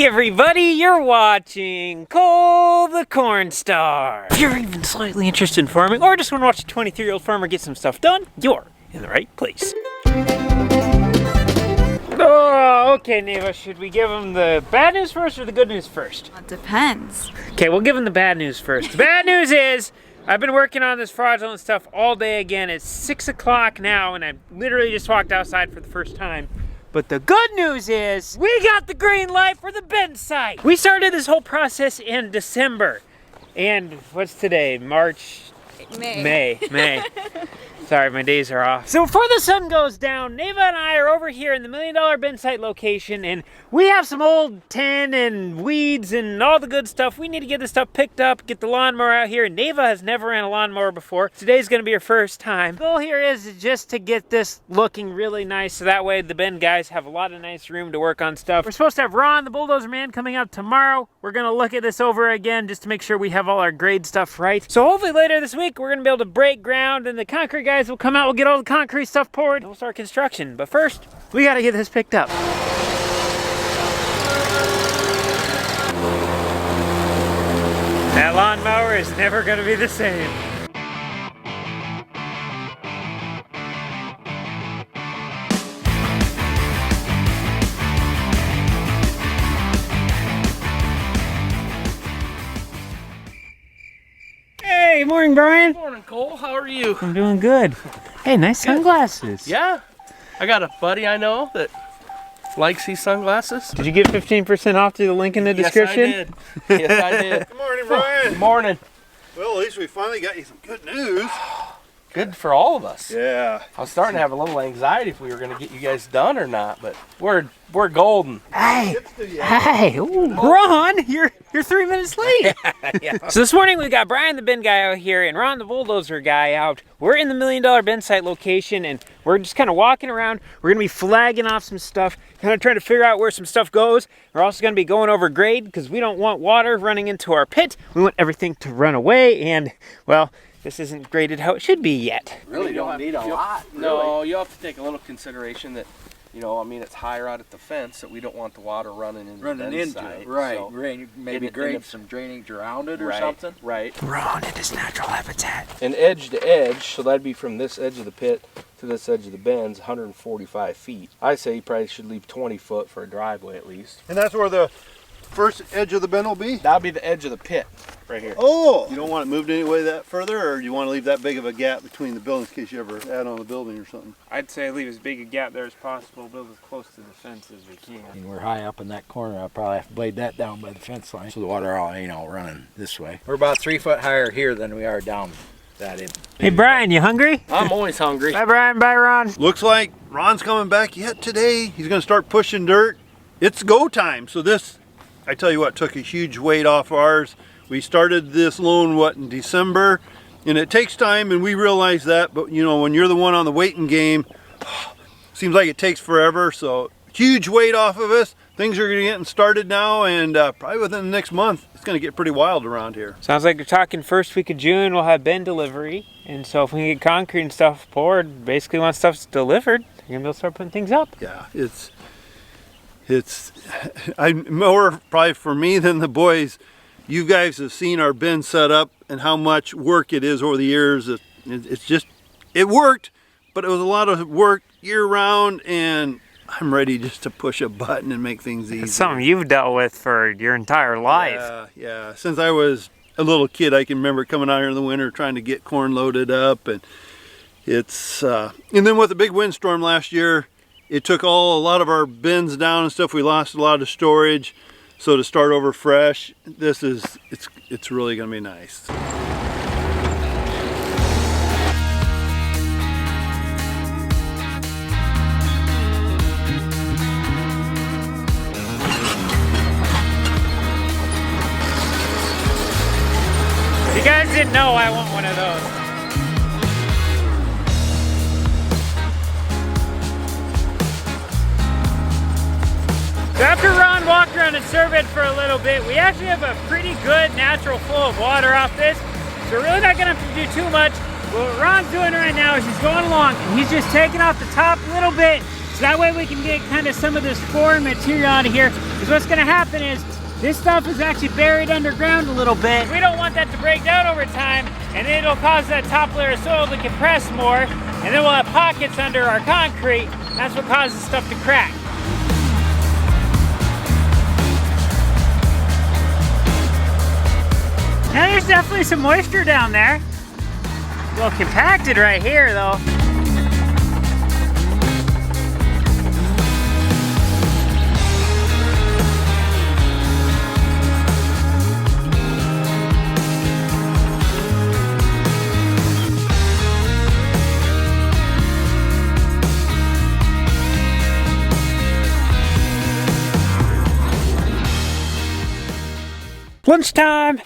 Hey everybody, you're watching Cole the Cornstar. If you're even slightly interested in farming or just want to watch a 23-year-old farmer get some stuff done, you're in the right place. Oh, okay, Neva, should we give him the bad news first or the good news first? It depends. Okay, we'll give him the bad news first. The bad news is, I've been working on this fraudulent stuff all day again. It's 6 o'clock now and I literally just walked outside for the first time. But the good news is, we got the green light for the bin site. We started this whole process in December. And what's today? May. Sorry, my days are off. So before the sun goes down, Neva and I are over here in the $1 Million bin site location, and we have some old tin and weeds and all the good stuff. We need to get this stuff picked up, get the lawnmower out here. Neva has never ran a lawnmower before. Today's gonna be her first time. The goal here is just to get this looking really nice, so that way the bin guys have a lot of nice room to work on stuff. We're supposed to have Ron the Bulldozer Man coming out tomorrow. We're gonna look at this over again just to make sure we have all our grade stuff right. So hopefully later this week, we're gonna be able to break ground and the concrete guys will come out, we'll get all the concrete stuff poured, and we'll start construction. But first, we gotta get this picked up. That lawnmower is never gonna be the same. Hey, morning, Brian. Morning, Cole. How are you? I'm doing good. Hey, nice sunglasses. Yeah. I got a buddy I know that likes these sunglasses. Did you get 15% off through the link in the description? Yes, I did. Yes, I did. Good morning, Brian. Good morning. Well, at least we finally got you some good news. Good for all of us. Yeah. I was starting to have a little anxiety if we were going to get you guys done or not, but we're golden. Hey, ooh, Ron, you're 3 minutes late. Yeah. So this morning we got Brian the bin guy out here and Ron the bulldozer guy out. We're in the $1 Million bin site location and we're just kind of walking around. We're gonna be flagging off some stuff, kind of trying to figure out where some stuff goes. We're also gonna be going over grade because we don't want water running into our pit. We want everything to run away, and well, this isn't graded how it should be yet. Really don't need a lot. No, you have to take a little consideration that, you know, I mean, it's higher out at the fence, that we don't want the water running into it. Right. So Maybe grade some drainage around it or something. Right. Ron in his natural habitat. And edge to edge, so that'd be from this edge of the pit to this edge of the bins, 145 feet. I say you probably should leave 20 foot for a driveway at least. And that's where the first edge of the bin will be? That'll be the edge of the pit, right here. Oh! You don't want it moved any way that further, or you want to leave that big of a gap between the buildings in case you ever add on the building or something? I'd say leave as big a gap there as possible, build as close to the fence as we can. And we're high up in that corner. I'll probably have to blade that down by the fence line so the water all ain't all running this way. We're about 3 foot higher here than we are down that end. Hey Brian, you hungry? I'm always hungry. Bye Brian, bye Ron. Looks like Ron's coming back yet today. He's going to start pushing dirt. It's go time. So this, I tell you what, took a huge weight off ours. We started this loan, in December? And it takes time, and we realize that, but you know, when you're the one on the waiting game, seems like it takes forever, so huge weight off of us. Things are getting started now, and probably within the next month, it's gonna get pretty wild around here. Sounds like you're talking first week of June, we'll have bin delivery. And so if we can get concrete and stuff poured, basically once stuff's delivered, you're gonna be able to start putting things up. Yeah, more probably for me than the boys. You guys have seen our bin set up and how much work it is over the years. It worked, but it was a lot of work year round, and I'm ready just to push a button and make things easy. It's something you've dealt with for your entire life. Yeah. Since I was a little kid, I can remember coming out here in the winter trying to get corn loaded up, and and then with the big windstorm last year, it took a lot of our bins down and stuff. We lost a lot of storage. So to start over fresh, it's really gonna be nice. If you guys didn't know, I want one of those. So after Ron walked around and surveyed for a little bit, we actually have a pretty good natural flow of water off this. So we're really not gonna have to do too much. What Ron's doing right now is he's going along and he's just taking off the top little bit, so that way we can get kind of some of this foreign material out of here. Because what's going to happen is this stuff is actually buried underground a little bit. We don't want that to break down over time, and it'll cause that top layer of soil to compress more, and then we'll have pockets under our concrete. That's what causes stuff to crack. Now there's definitely some moisture down there. A little compacted right here though. Lunchtime!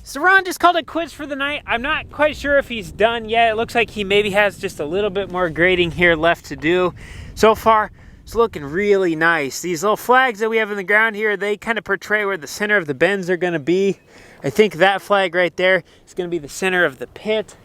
So Ron just called it quits for the night. I'm not quite sure if he's done yet. It looks like he maybe has just a little bit more grading here left to do. So far, it's looking really nice. These little flags that we have in the ground here, they kind of portray where the center of the bends are gonna be. I think that flag right there is gonna be the center of the pit.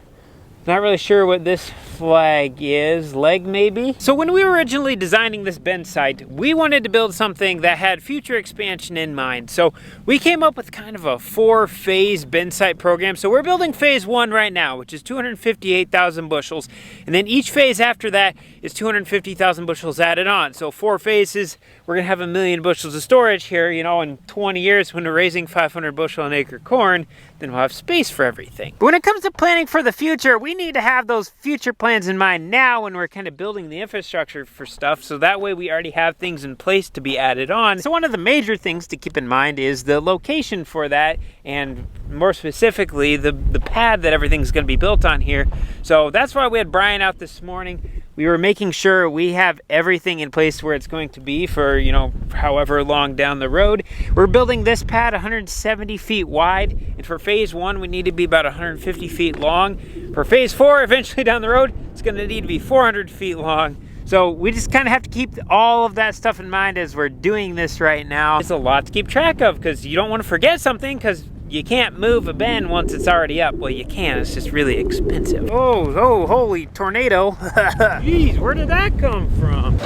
Not really sure what this flag is, leg maybe? So when we were originally designing this bend site, we wanted to build something that had future expansion in mind. So we came up with kind of a 4-phase bend site program. So we're building phase 1 right now, which is 258,000 bushels. And then each phase after that is 250,000 bushels added on. So 4 phases, we're gonna have 1 million bushels of storage here, you know, in 20 years when we're raising 500 bushel an acre corn, then we'll have space for everything. But when it comes to planning for the future, we need to have those future plans in mind now when we're kind of building the infrastructure for stuff, so that way we already have things in place to be added on. So one of the major things to keep in mind is the location for that, and more specifically, the pad that everything's gonna be built on here. So that's why we had Brian out this morning. We were making sure we have everything in place where it's going to be for, you know, however long down the road. We're building this pad 170 feet wide, and for phase 1, we need to be about 150 feet long. For phase 4, eventually down the road, it's gonna need to be 400 feet long. So we just kind of have to keep all of that stuff in mind as we're doing this right now. It's a lot to keep track of because you don't want to forget something, because you can't move a bend once it's already up. Well, you can, it's just really expensive. Oh, holy tornado. Jeez, where did that come from?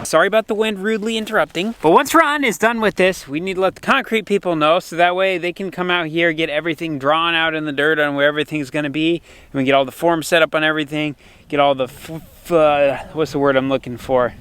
Sorry about the wind rudely interrupting. But once Ron is done with this, we need to let the concrete people know, so that way they can come out here, get everything drawn out in the dirt on where everything's gonna be, and we get all the forms set up on everything, get all the, what's the word I'm looking for?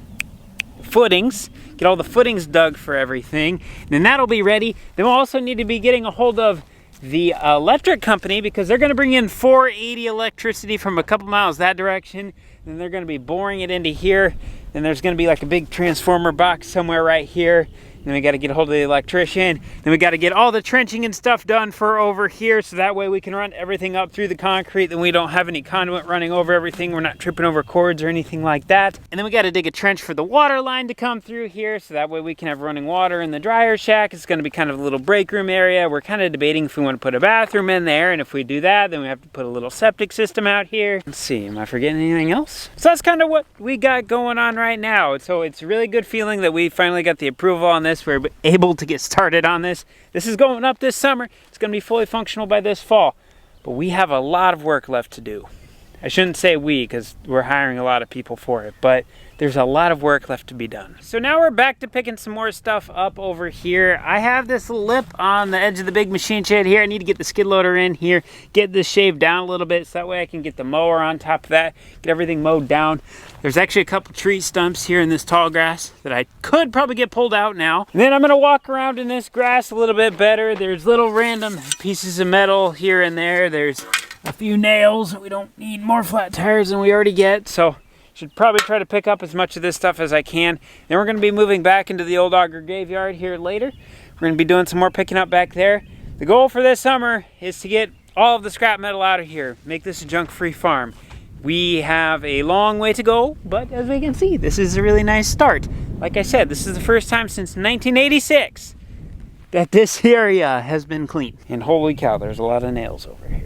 Footings, get all the footings dug for everything, and then that'll be ready. Then we'll also need to be getting a hold of the electric company, because they're gonna bring in 480 electricity from a couple miles that direction, and they're gonna be boring it into here. Then there's gonna be like a big transformer box somewhere right here, Then we got to get a hold of the electrician. Then we got to get all the trenching and stuff done for over here, so that way we can run everything up through the concrete. Then we don't have any conduit running over everything. We're not tripping over cords or anything like that. And then we got to dig a trench for the water line to come through here, so that way we can have running water in the dryer shack. It's going to be kind of a little break room area. We're kind of debating if we want to put a bathroom in there, and if we do that, then we have to put a little septic system out here. Let's see, am I forgetting anything else? So that's kind of what we got going on right now. So it's a really good feeling that we finally got the approval on this. We're able to get started on this. This is going up this summer. It's going to be fully functional by this fall. But we have a lot of work left to do. I shouldn't say we, because we're hiring a lot of people for it, but there's a lot of work left to be done. So now we're back to picking some more stuff up over here. I have this lip on the edge of the big machine shed here. I need to get the skid loader in here, get this shaved down a little bit, so that way I can get the mower on top of that, get everything mowed down. There's actually a couple tree stumps here in this tall grass that I could probably get pulled out now. And then I'm gonna walk around in this grass a little bit better. There's little random pieces of metal here and there. There's a few nails. We don't need more flat tires than we already get, so should probably try to pick up as much of this stuff as I can. Then we're going to be moving back into the old auger graveyard here later. We're going to be doing some more picking up back there. The goal for this summer is to get all of the scrap metal out of here, make this a junk-free farm. We have a long way to go, but as we can see, this is a really nice start. Like I said, this is the first time since 1986 that this area has been cleaned. And holy cow, there's a lot of nails over here.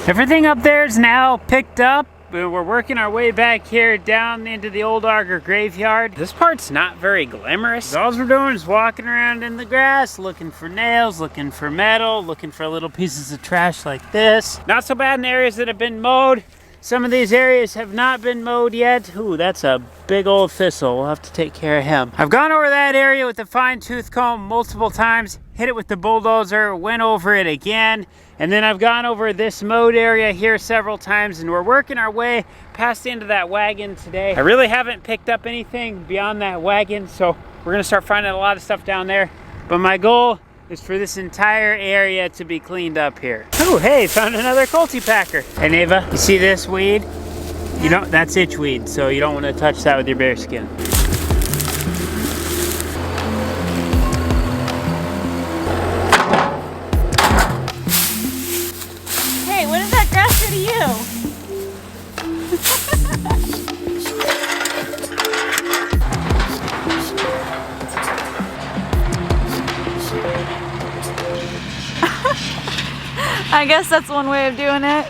Everything up there is now picked up. We're working our way back here down into the old auger graveyard. This part's not very glamorous. All we're doing is walking around in the grass, looking for nails, looking for metal, looking for little pieces of trash like this. Not so bad in the areas that have been mowed. Some of these areas have not been mowed yet. Ooh, that's a big old thistle. We'll have to take care of him. I've gone over that area with a fine-tooth comb multiple times, hit it with the bulldozer, went over it again, and then I've gone over this mowed area here several times, and we're working our way past the end of that wagon today. I really haven't picked up anything beyond that wagon, so we're gonna start finding a lot of stuff down there. But my goal is for this entire area to be cleaned up here. Oh, hey, found another cultipacker. Hey, Neva, you see this weed? You don't, that's itchweed, so you don't want to touch that with your bare skin. Hey, what did that grass do to you? I guess that's one way of doing it.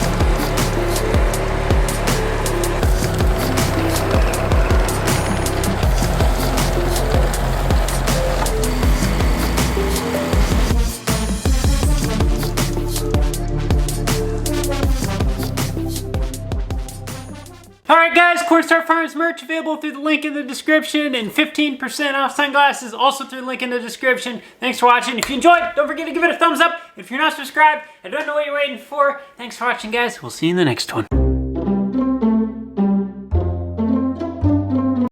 Alright guys, Cornstar Farms merch available through the link in the description, and 15% off sunglasses also through the link in the description. Thanks for watching. If you enjoyed, don't forget to give it a thumbs up. If you're not subscribed and don't know what you're waiting for, thanks for watching guys. We'll see you in the next one.